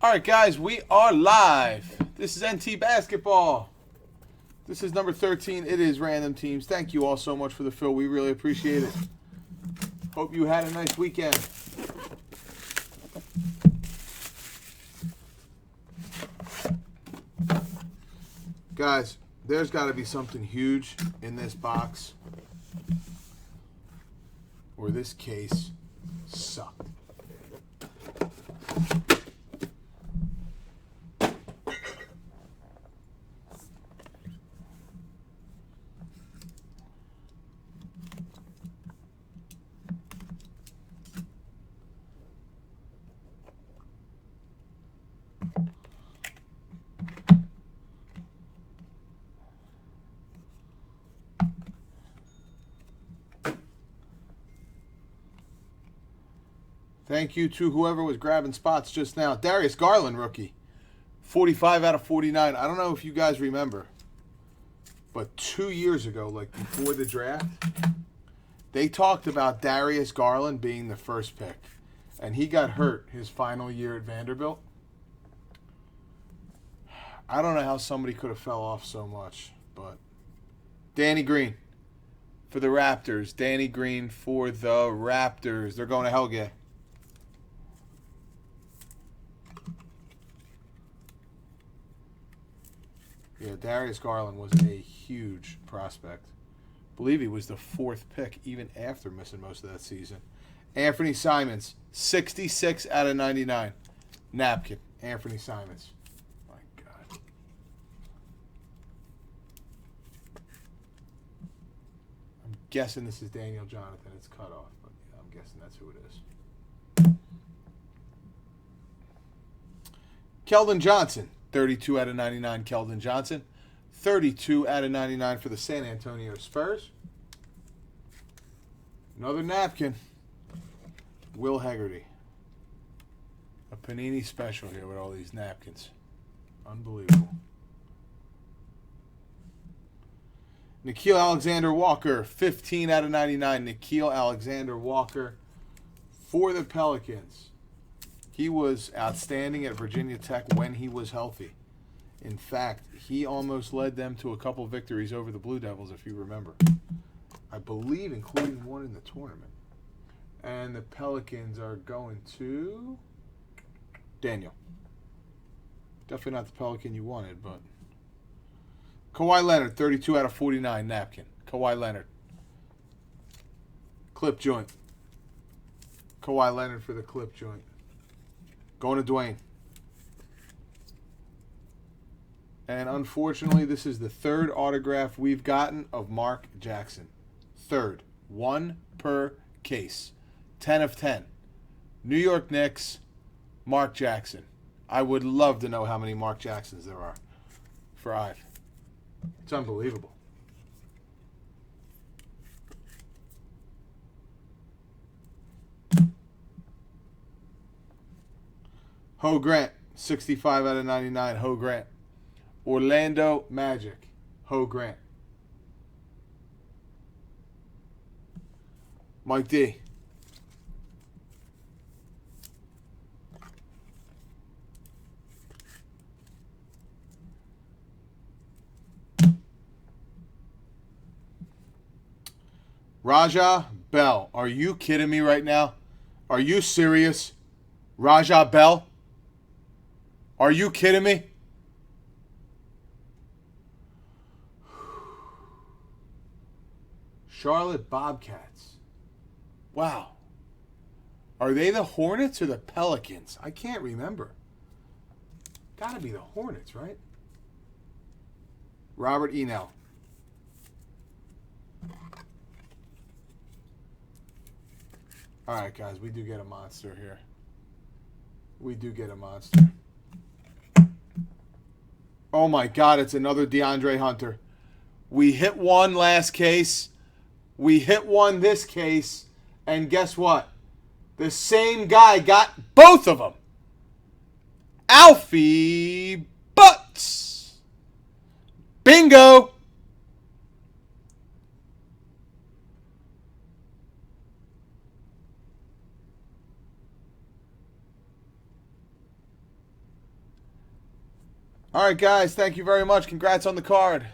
All right, guys, we are live. This is NT Basketball. This is number 13. It is Random Teams. Thank you all so much for the fill. We really appreciate it. Hope you had a nice weekend. Guys, there's got to be something huge in this box, or this case sucked. Thank you to whoever was grabbing spots just now. Darius Garland, rookie. 45 out of 49. I don't know if you guys remember, but 2 years ago, like before the draft, they talked about Darius Garland being the first pick, and he got hurt his final year at Vanderbilt. I don't know how somebody could have fell off so much, but Danny Green for the Raptors. Danny Green for the Raptors. They're going to Helge. Yeah, Darius Garland was a huge prospect. I believe he was the fourth pick even after missing most of that season. Anthony Simons, 66 out of 99. Napkin, Anthony Simons. My God. I'm guessing this is Daniel Jonathan. It's cut off, but yeah, I'm guessing that's who it is. Keldon Johnson. 32 out of 99, Keldon Johnson. 32 out of 99 for the San Antonio Spurs. Another napkin. Will Hegarty. A Panini special here with all these napkins. Unbelievable. Nickeil Alexander-Walker. 15 out of 99, Nickeil Alexander-Walker for the Pelicans. He was outstanding at Virginia Tech when he was healthy. In fact, he almost led them to a couple victories over the Blue Devils, if you remember. I believe including one in the tournament. And the Pelicans are going to Daniel. Definitely not the Pelican you wanted, but Kawhi Leonard, 32 out of 49, napkin. Kawhi Leonard. Clip joint. Kawhi Leonard for the clip joint. Going to Dwayne. And unfortunately, this is the third autograph we've gotten of Mark Jackson. Third. One per case. 10 of 10. New York Knicks, Mark Jackson. I would love to know how many Mark Jacksons there are for Ive. It's unbelievable. Ho Grant, 65 out of 99, Ho Grant. Orlando Magic, Ho Grant. Mike D. Raja Bell. Are you kidding me right now? Are you serious? Raja Bell? Are you kidding me? Charlotte Bobcats. Wow. Are they the Hornets or the Pelicans? I can't remember. Gotta be the Hornets, right? Robert Enell. All right, guys, we do get a monster here. We do get a monster. Oh, my God, it's another DeAndre Hunter. We hit one last case. We hit one this case. And guess what? The same guy got both of them. Alfie Butts. Bingo. All right, guys. Thank you very much. Congrats on the card.